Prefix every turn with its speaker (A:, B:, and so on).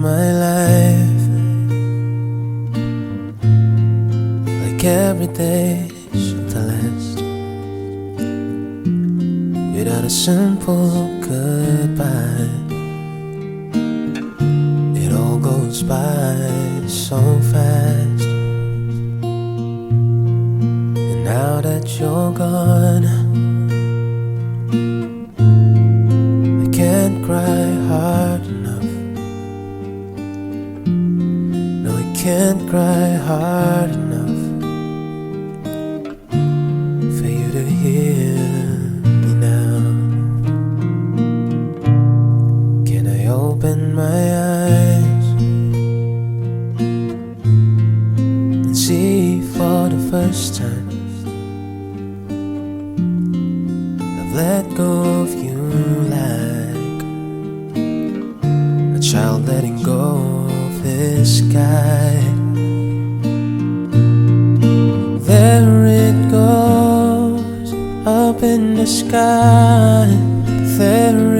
A: my life, like every day should last, without a simple goodbye. It all goes by so fast, and now that you're gone, I can't cry hard enough. No, I can't cry hard enough for you to hear me now. Can I open my eyes and see for the first time I've let go of you, like a child letting go of his guide. There it goes, up in the sky. There